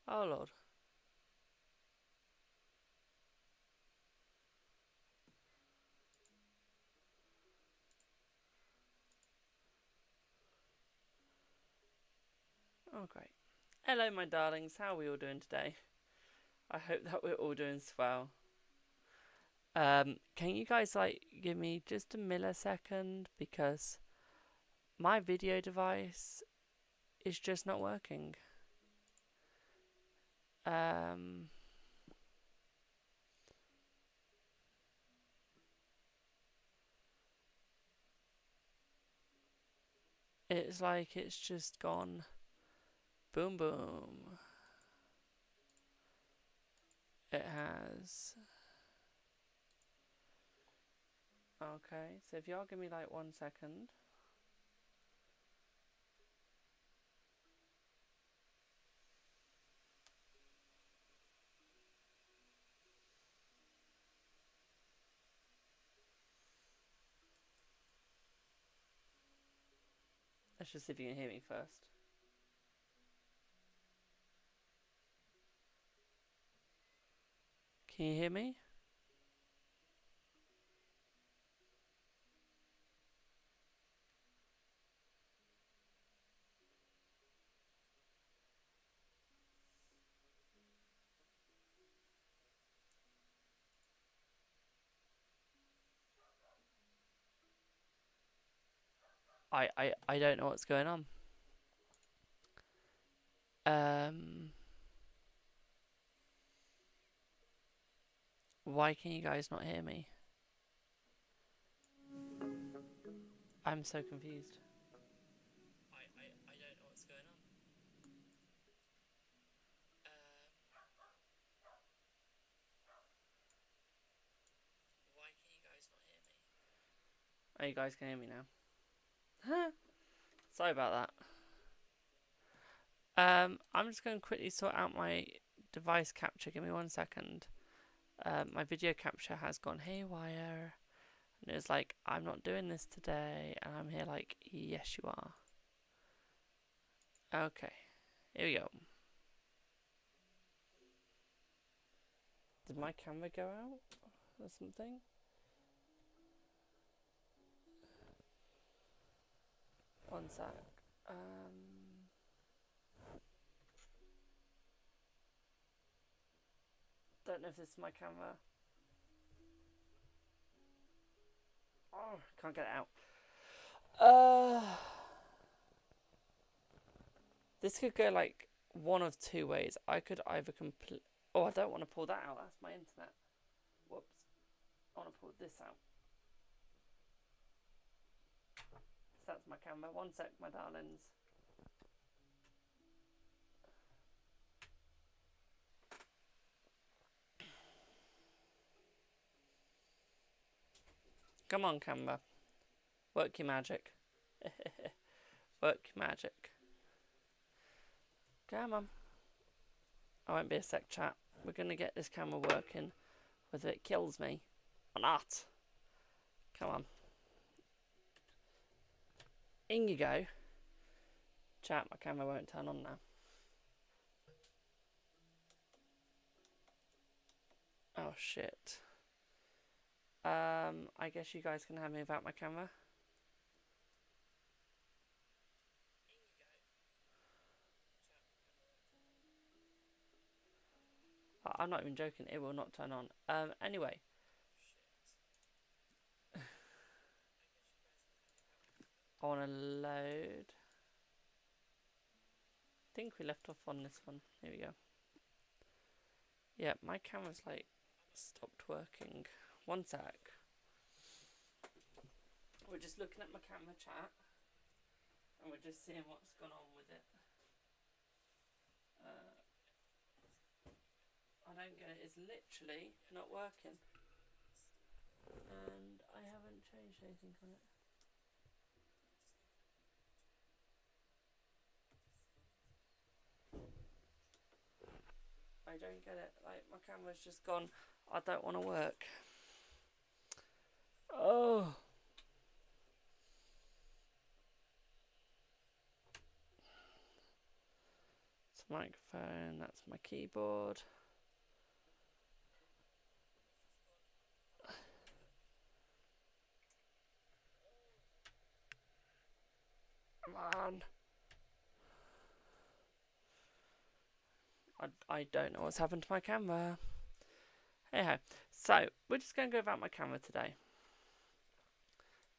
Oh Lord. Oh great. Hello my darlings, how are we all doing today? I hope that we're all doing swell. Can you guys like give me just a millisecond because my video device is just not working. Um it's like it's just gone boom boom. It has. Okay, so if y'all give me like 1 second. Let's just see if you can hear me first. Can you hear me? I don't know what's going on. Um why can you guys not hear me? I'm so confused. I don't know what's going on. Why can you guys not hear me? Oh, you guys can hear me now. Sorry about that. I'm just going to quickly sort out my device capture. Give me 1 second. My video capture has gone haywire. And it was like, I'm not doing this today. And I'm here like, yes you are. Okay, here we go. Did my camera go out or something? One sec. Don't know if this is my camera. Oh, can't get it out. This could go like one of two ways. I could either complete. Oh, I don't want to pull that out. That's my internet. Whoops. I want to pull this out. So that's my camera. 1 sec, my darlings. Come on, camera. Work your magic. Work your magic. Come on. I won't be a sec, chat. We're going to get this camera working, whether it kills me or not. Come on. In you go. Chat, my camera won't turn on now. Oh, shit. I guess you guys can have me without my camera. I'm not even joking, it will not turn on. Anyway. I want to load. I think we left off on this one. Here we go. Yeah, my camera's like stopped working. 1 sec. We're just looking at my camera, chat, and we're just seeing what's gone on with it. I don't get it. It's literally not working, and I haven't changed anything on it. I don't get it. Like, my camera's just gone. I don't want to work. Oh. It's microphone, that's my keyboard. Come on. I don't know what's happened to my camera. Hey ho. So, we're just going to go about my camera today.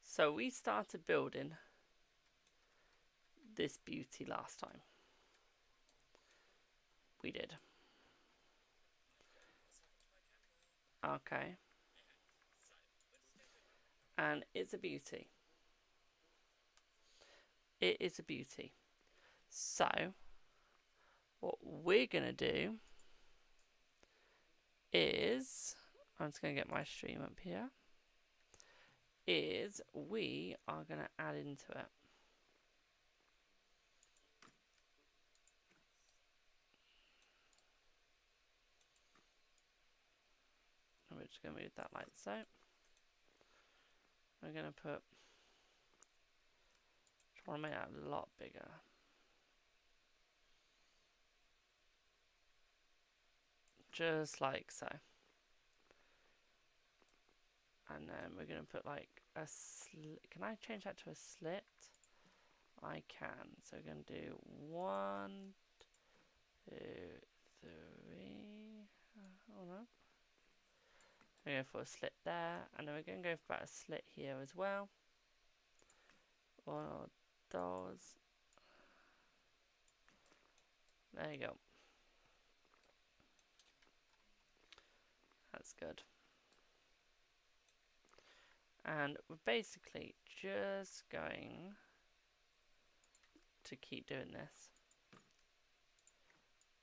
So, we started building this beauty last time. We did. Okay. And it's a beauty. It is a beauty. So, what we're going to do is, I'm just going to get my stream up here, is we are going to add into it. We're just going to move that like so. We're going to put, just want to make that a lot bigger. Just like so. And then we're going to put like a slit. Can I change that to a slit? I can. So we're going to do 1, 2, 3. Hold on. We're going to go for a slit there. And then we're going to go for about a slit here as well. One of those. There you go. That's good. And we're basically just going to keep doing this.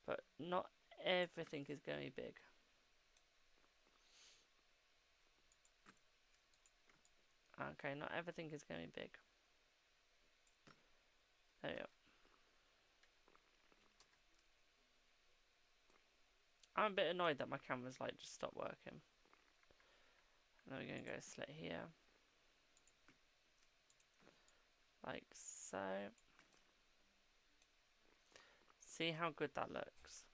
But not everything is going to be big. Okay, not everything is going to be big. There you go. I'm a bit annoyed that my camera's like just stopped working. And then we're going to go slit here. Like so. See how good that looks.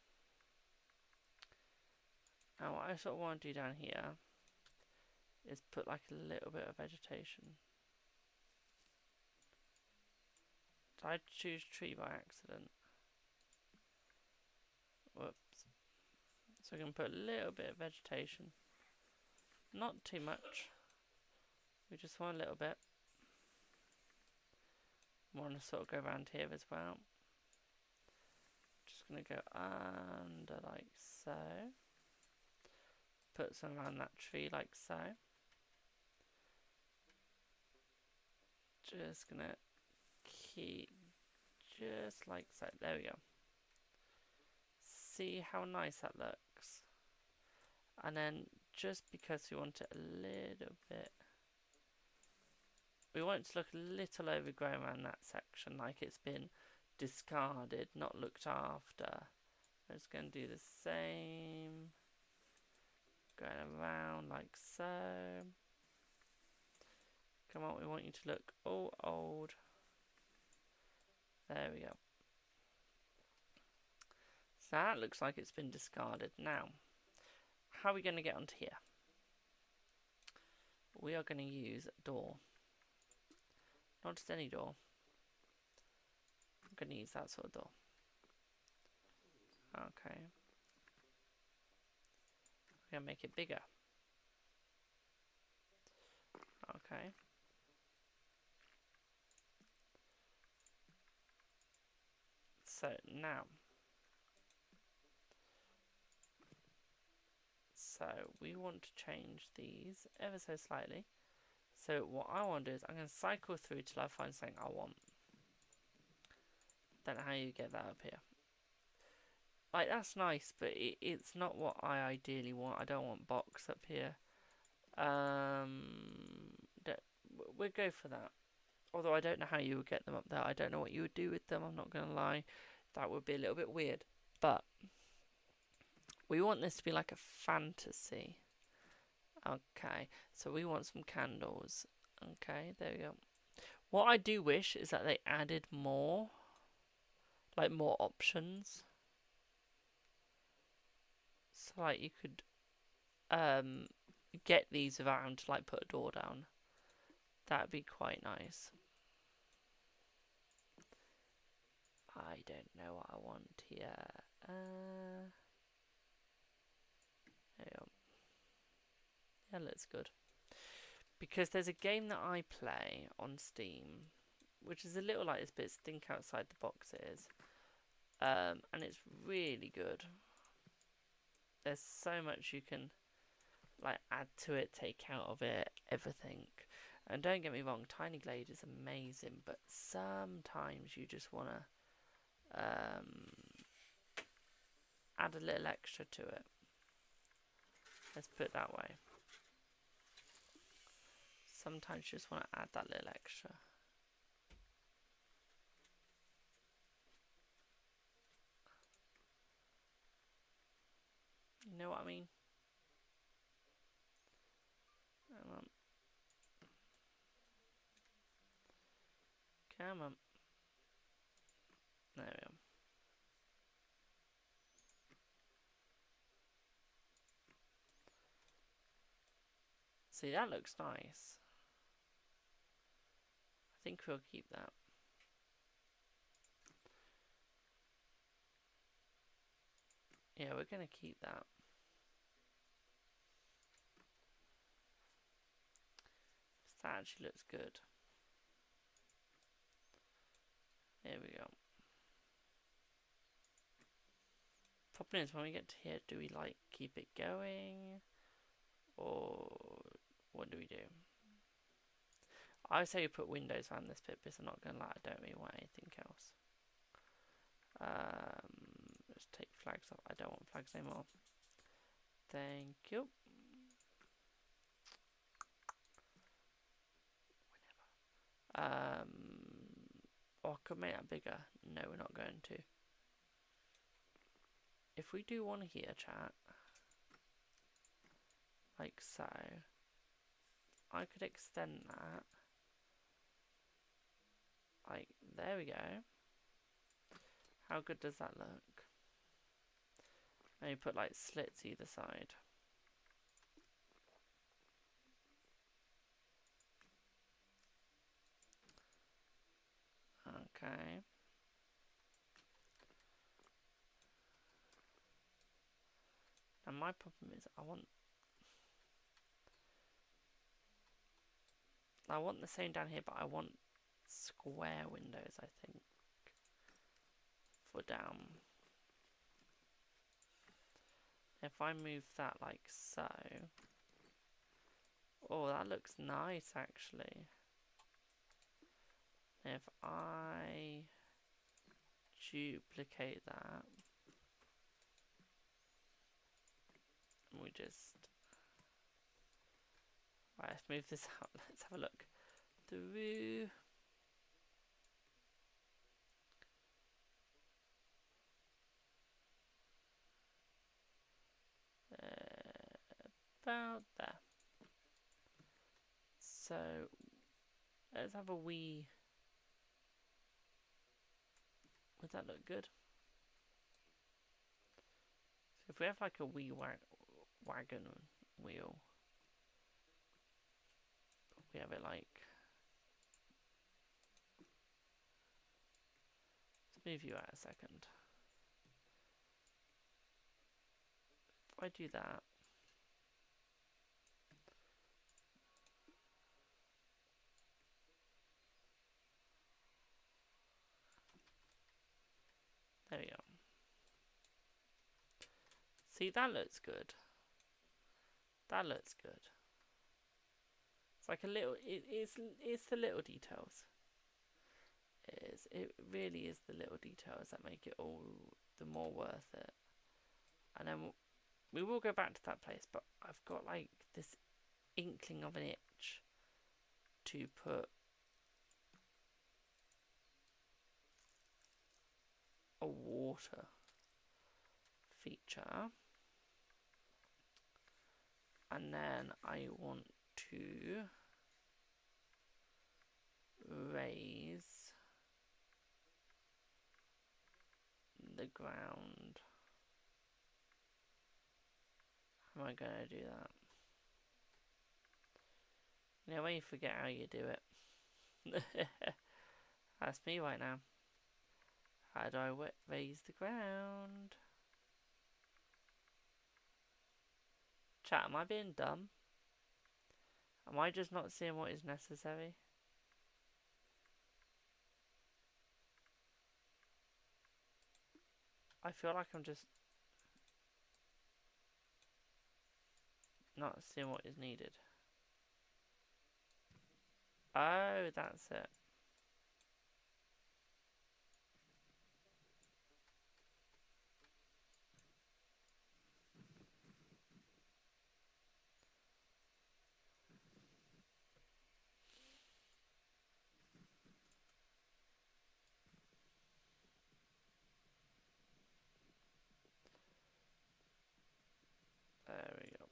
And what I sort of want to do down here is put like a little bit of vegetation. Did I choose tree by accident? Whoops. So we can put a little bit of vegetation. Not too much. We just want a little bit. Want to sort of go around here as well. Just going to go under like so. Put some around that tree like so. Just going to keep just like so. There we go. See how nice that looks. And then just because we want it a little bit, we want it to look a little overgrown around that section, like it's been discarded, not looked after. I'm just going to do the same, going around like so. Come on, we want you to look all old. There we go. So that looks like it's been discarded. Now, how are we going to get onto here? We are going to use a door. Not just any door. I'm going to use that sort of door. Okay. We're going to make it bigger. Okay. So now. So we want to change these ever so slightly. So what I want to do is I'm going to cycle through till I find something I want. Don't know how you get that up here. Like, that's nice, but it's not what I ideally want. I don't want box up here. We'll go for that. Although I don't know how you would get them up there. I don't know what you would do with them, I'm not going to lie. That would be a little bit weird. But we want this to be like a fantasy. Okay, so we want some candles. Okay, there we go. What I do wish is that they added more, like more options. So like you could get these without having to like put a door down. That'd be quite nice. I don't know what I want here. There we go. Yeah, looks good. Because there's a game that I play on Steam, which is a little like this, but it's think outside the boxes. And it's really good. There's so much you can like add to it, take out of it, everything. And don't get me wrong, Tiny Glade is amazing, but sometimes you just want to add a little extra to it. Let's put it that way. Sometimes you just want to add that little extra. You know what I mean? Come on. There we go. See, that looks nice. I think we'll keep that. Yeah, we're going to keep that. That actually looks good. There we go. Problem is, when we get to here, do we like keep it going? Or what do we do? I would say we put windows around this bit because I'm not going to lie, I don't really want anything else. Let's take flags off. I don't want flags anymore. Thank you. Or I could make that bigger. No, we're not going to. If we do one here, chat, like so, I could extend that. Like, there we go. How good does that look? Maybe put like slits either side. Okay. And my problem is I want the same down here, but I want square windows, I think, for down. If I move that like so. Oh, that looks nice actually. If I duplicate that, and we just, right, let's move this out. Let's have a look through. About there. So let's have a wee. Would that look good? So if we have like a wee wagon wheel, we have it like. Let's move you out a second. If I do that. There we go. See, that looks good. That looks good. It's like a little. It's the little details. It really is the little details that make it all the more worth it. And then we will go back to that place, but I've got like this inkling of an itch to put a water feature, and then I want to raise the ground How am I going to do that? You know when you forget how you do it. That's me right now. How do I raise the ground? Chat, am I being dumb? Am I just not seeing what is necessary? I feel like I'm just not seeing what is needed. Oh, that's it. There we go.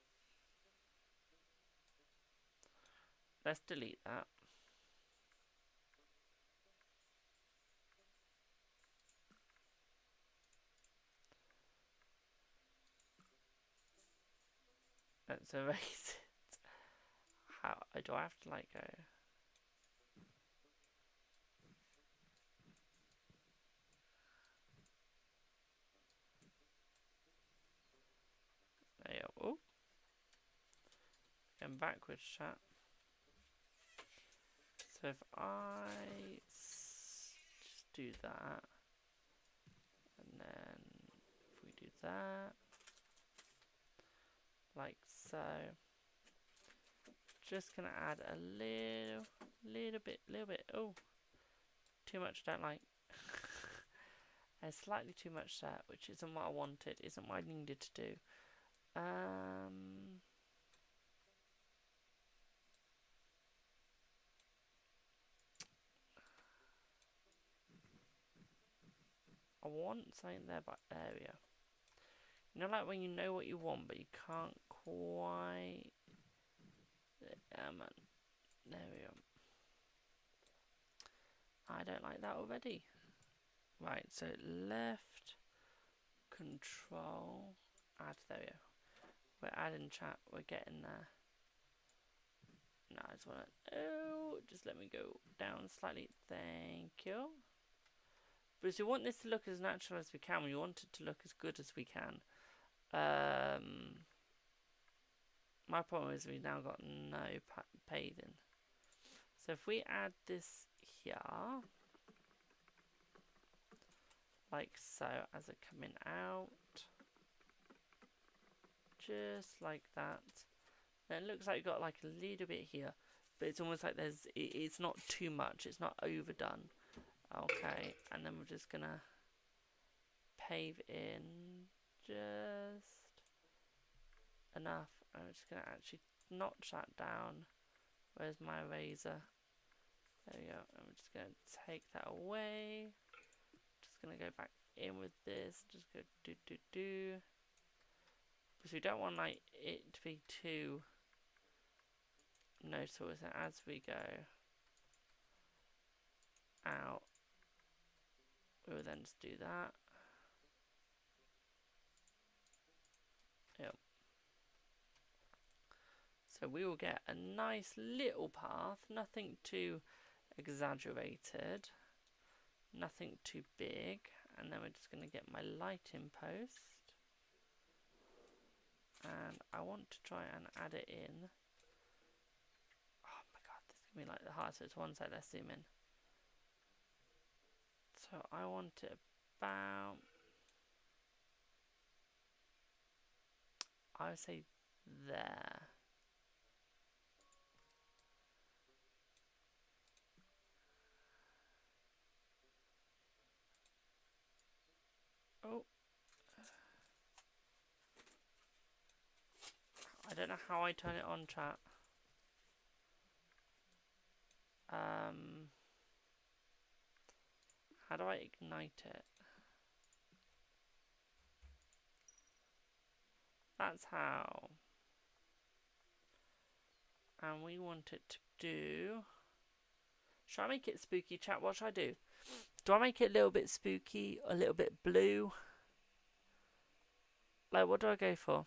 Let's delete that. Let's erase it. How do I have to like go? There you go. Oh, going backwards, chat. So if I just do that, and then if we do that, like so, just gonna add a little bit. Oh, too much. Don't like. There's slightly too much there, which isn't what I wanted. Isn't what I needed to do. I want something there by area. You know, like when you know what you want, but you can't quite. There we go. I don't like that already. Right, so left, control, add. There we go. We're adding chat. We're getting there. No, I just want to. Oh, just let me go down slightly. Thank you. Because we want this to look as natural as we can. We want it to look as good as we can. My problem is we've now got no paving. So if we add this here, like so, as a coming out, just like that. Then it looks like you've got like a little bit here, but it's almost like it's not too much. It's not overdone. Okay, and then we're just gonna pave in just enough. I'm just gonna actually notch that down. Where's my razor? There we go. I'm just gonna take that away. Just gonna go back in with this. Just go do. Because we don't want like it to be too noticeable. So as we go out, we will then just do that. Yep. So we will get a nice little path, nothing too exaggerated, nothing too big, and then we're just going to get my lighting post, and I want to try and add it in. Oh my god, this is going to be like the hardest. So it's one side. Let's zoom in. So I want it about, I would say there. Oh, I don't know how I turn it on, chat. How do I ignite it? That's how. And we want it to do. Should I make it spooky, chat? What should I do? Do I make it a little bit spooky, a little bit blue? Like, what do I go for?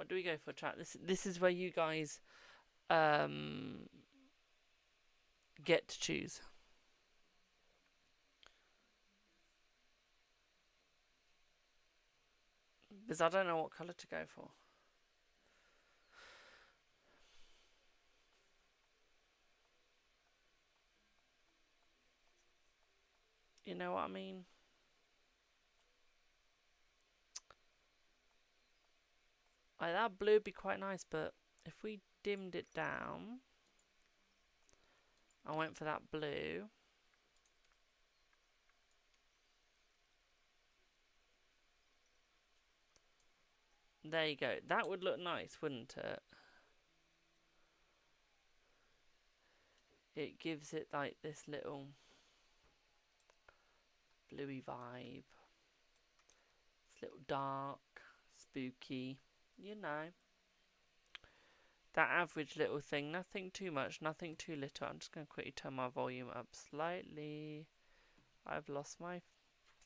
What do we go for, chat? This is where you guys get to choose. Because I don't know what colour to go for. You know what I mean? Like, that blue would be quite nice, but if we dimmed it down, I went for that blue. There you go. That would look nice, wouldn't it? It gives it like this little bluey vibe. It's a little dark, spooky, you know. That average little thing, nothing too much, nothing too little. I'm just going to quickly turn my volume up slightly. I've lost my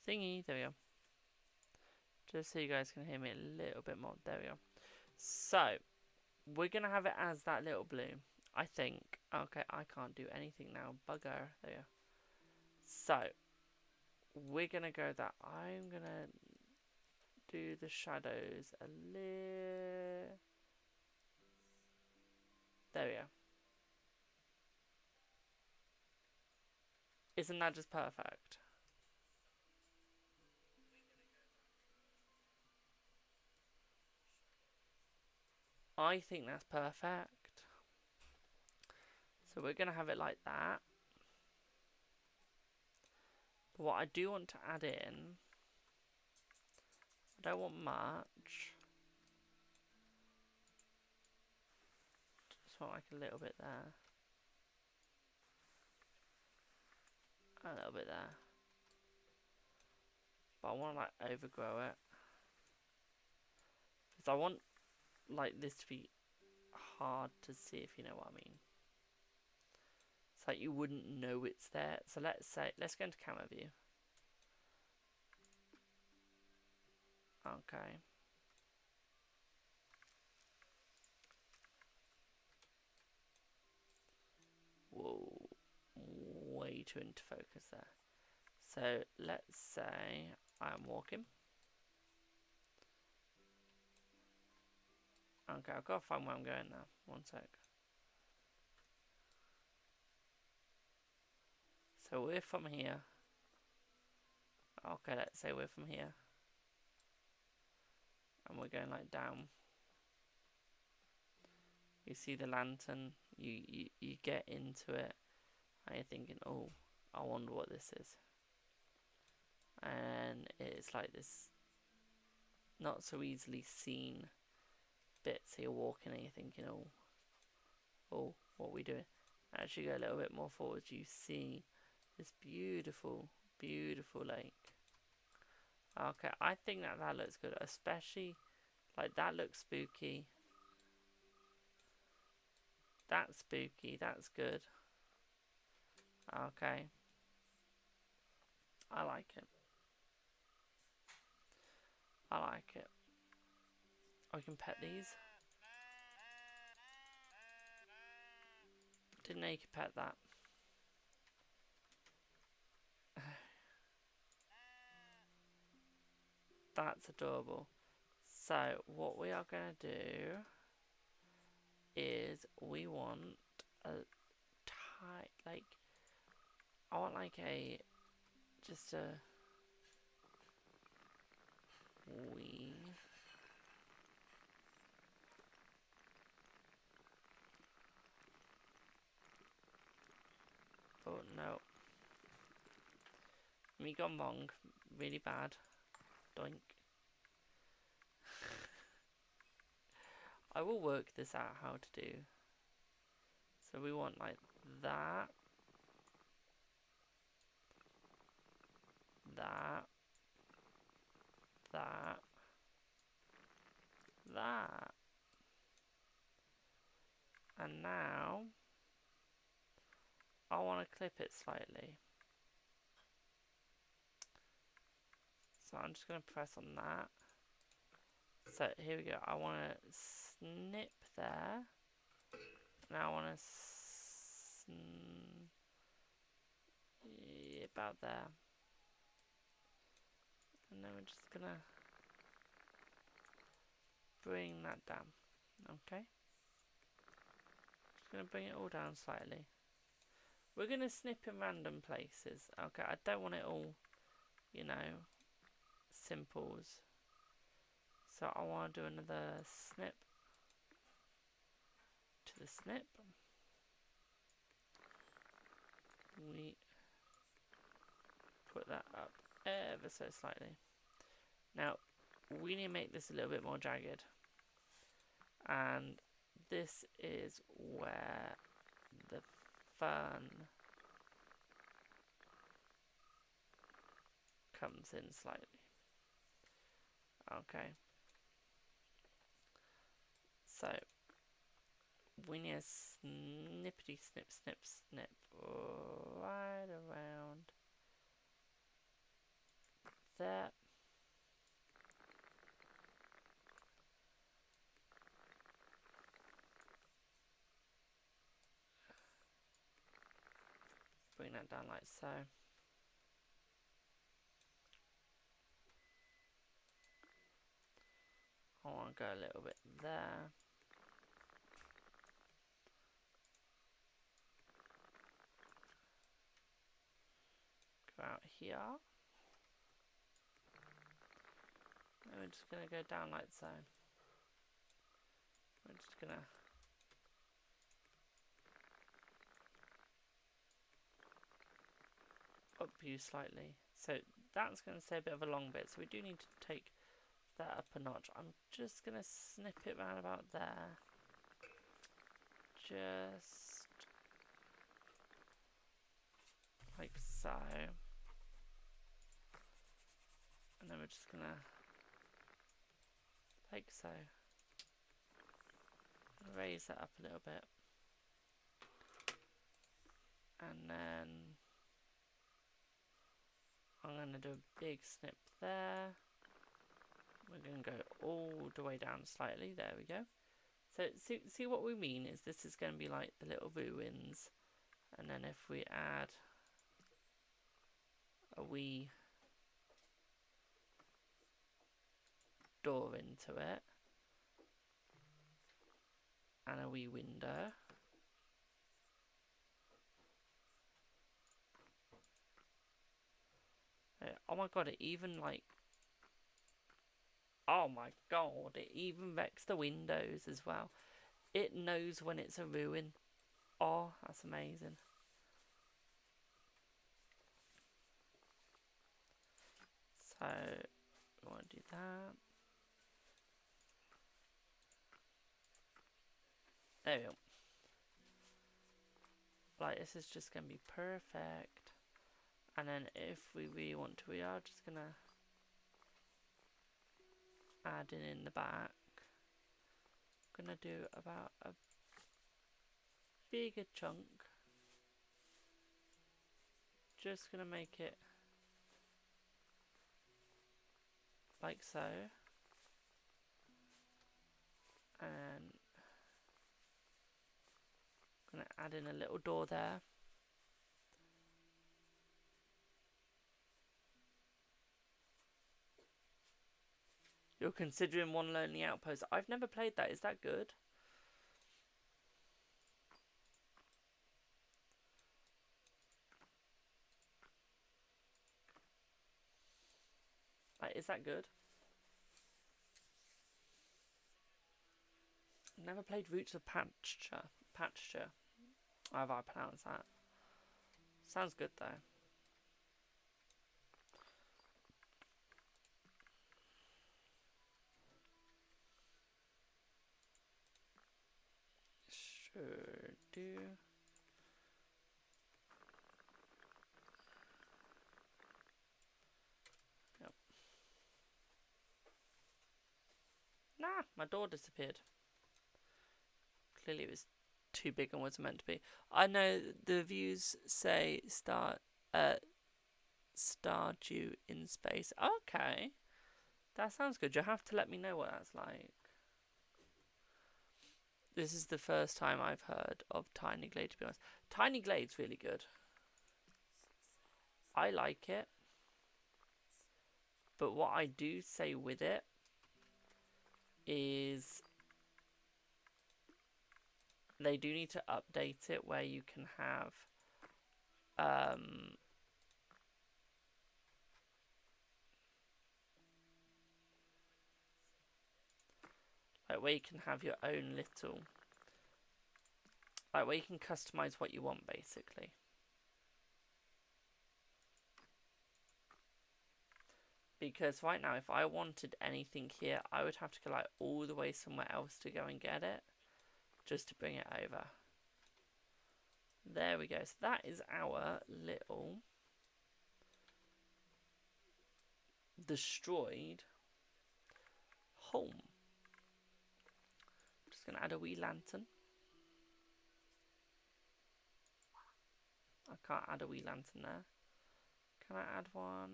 thingy. There we go. Just so you guys can hear me a little bit more. There we go. So, we're going to have it as that little blue, I think. Okay, I can't do anything now. Bugger. There we go. So, we're going to go that. I'm going to do the shadows a little. There we go. Isn't that just perfect? I think that's perfect. So we're going to have it like that. But what I do want to add in, I don't want much. Just want like a little bit there. A little bit there. But I want to like overgrow it. Because I want like this to be hard to see, if you know what I mean. It's like you wouldn't know it's there. So let's go into camera view. Okay. Whoa. Way too into focus there. So let's say I'm walking. Okay, I've got to find where I'm going now. One sec. So we're from here. Okay, let's say we're from here. And we're going like down. You see the lantern, you get into it, and you're thinking, oh, I wonder what this is. And it's like this not so easily seen bit, so you're walking and you're thinking, oh, what are we doing? As you go a little bit more forward, you see this beautiful, beautiful lake. Okay, I think that looks good, especially, like, that looks spooky. That's spooky, that's good. Okay. I like it. I like it. I can pet these. Didn't know you could pet that. That's adorable. So what we are going to do is we want a tight, like, I want like a, just a wee. Oh no. Me gone wrong. Really bad. Doink. I will work this out how to do. So we want like that. That. That. That. And now I want to clip it slightly. So I'm just going to press on that. So here we go. I want to snip there. Now I want to about there. And then we're just going to bring that down. Okay. Just going to bring it all down slightly. We're going to snip in random places. Okay, I don't want it all, you know, simples. So I want to do another snip to the snip. We put that up ever so slightly. Now, we need to make this a little bit more jagged. And this is where the fun comes in slightly. Okay. So, we need a snippety snip snip snip right around there. Bring that down like so. I want to go a little bit there. Go out here. And we're just going to go down like so. We're just going to up you slightly. So that's going to stay a bit of a long bit. So we do need to take that up a notch. I'm just going to snip it round about there. Just like so. And then we're just going to, like so, raise that up a little bit. And then I'm going to do a big snip there. We're going to go all the way down slightly. There we go. So see what we mean is this is going to be like the little ruins. And then if we add a wee door into it and a wee window. Oh my god, it even like, oh my god, it even wrecks the windows as well. It knows when it's a ruin. Oh, that's amazing. So, we want to do that. There we go. Like, this is just going to be perfect. And then if we really want to, we are just going to add in the back. Going to do about a bigger chunk. Just going to make it like so. And I'm going to add in a little door there. You're considering One Lonely Outpost. I've never played that. Is that good? Like, is that good? Never played Roots of Pasture. However I pronounce that. Sounds good though. Sure do. Yep. Nah, my door disappeared. Clearly it was too big and wasn't meant to be. I know the reviews say Stardew in space. Okay. That sounds good. You'll have to let me know what that's like. This is the first time I've heard of Tiny Glade, to be honest. Tiny Glade's really good. I like it. But what I do say with it is they do need to update it where you can have like where you can have your own little, like where you can customize what you want, basically. Because right now, if I wanted anything here, I would have to go like all the way somewhere else to go and get it, just to bring it over. There we go. So that is our little destroyed home. Just gonna add a wee lantern. I can't add a wee lantern there. Can I add one?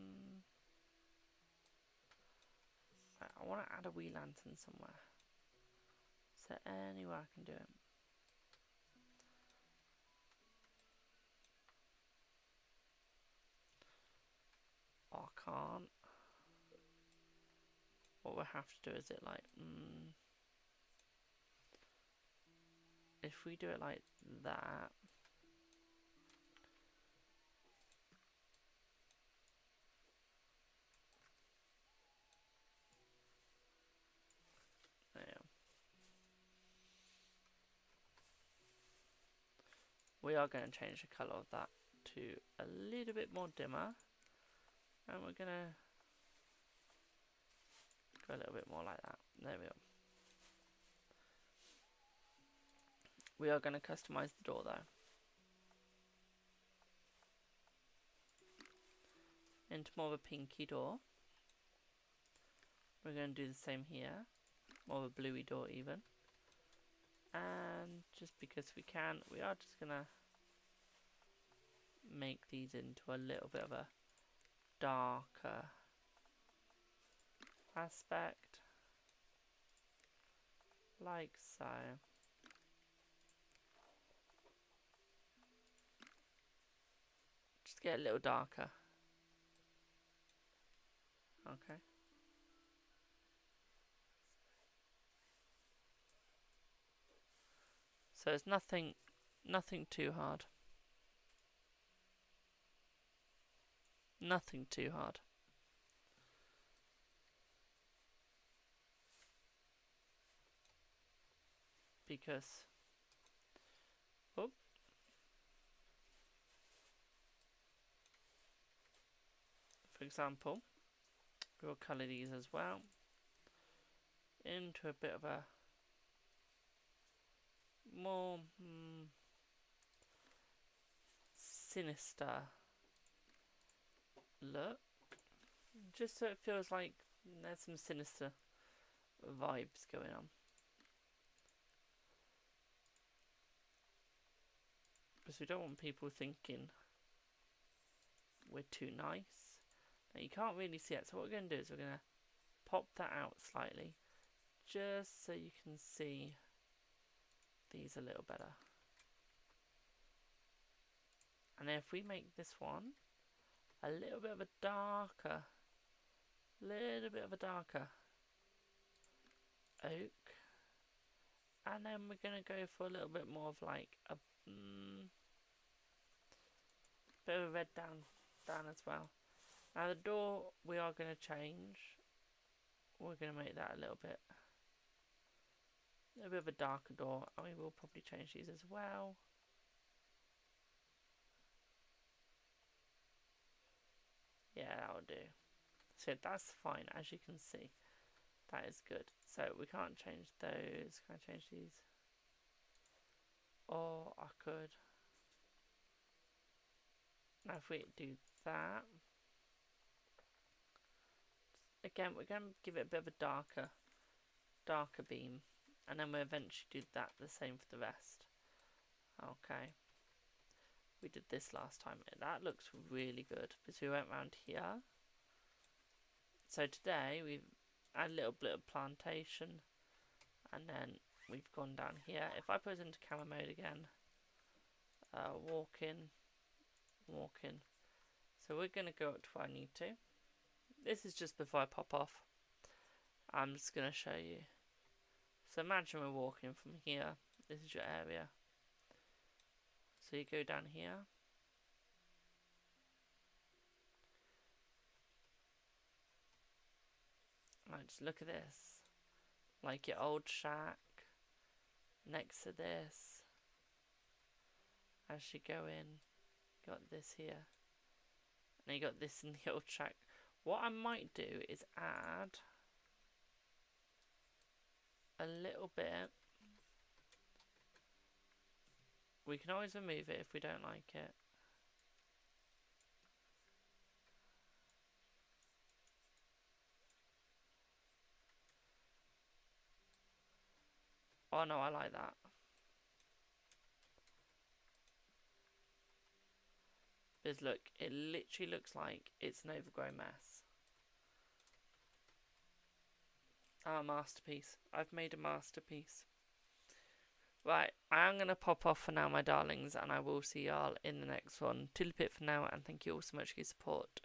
I want to add a wee lantern somewhere. Is there anywhere I can do it? Oh, I can't. What we have to do is it like, if we do it like that. There. We are going to change the colour of that to a little bit more dimmer. And we're going to go a little bit more like that. There we go. We are going to customise the door though. Into more of a pinky door. We're going to do the same here. More of a bluey door even. And just because we can, we are just going to make these into a little bit of a darker aspect. Like so. Just get a little darker. Okay. So it's nothing too hard. Nothing too hard. Because, oh, for example, we'll colour these as well into a bit of a more sinister look, just so it feels like there's some sinister vibes going on. Because we don't want people thinking we're too nice. Now you can't really see it, so what we're going to do is we're going to pop that out slightly, just so you can see these a little better. And then if we make this one a little bit of a darker oak, and then we're going to go for a little bit more of like a bit of a red down as well. Now the door we are going to change. We're going to make that a little bit of a darker door, and we will probably change these as well. Yeah, that will do. So that's fine, as you can see. That is good. So we can't change those. Can I change these? Or I could. Now if we do that, again we're going to give it a bit of a darker beam, and then we'll eventually do that the same for the rest. Okay. We did this last time. That looks really good because we went around here. So today a little bit of plantation, and then we've gone down here. If I put it into camera mode again, walking. So we're going to go up to where I need to. This is just before I pop off. I'm just going to show you. So imagine we're walking from here. This is your area. So you go down here. Right, just look at this. Like your old shack. Next to this. As you go in, got this here. And you got this in the old shack. What I might do is add a little bit. We can always remove it if we don't like it. Oh no, I like that. Because look, it literally looks like it's an overgrown mess. A masterpiece. I've made a masterpiece. Right, I am going to pop off for now, my darlings, and I will see y'all in the next one. Toodlepip for now, and thank you all so much for your support.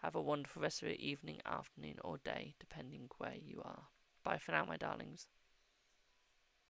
Have a wonderful rest of your evening, afternoon, or day, depending where you are. Bye for now, my darlings.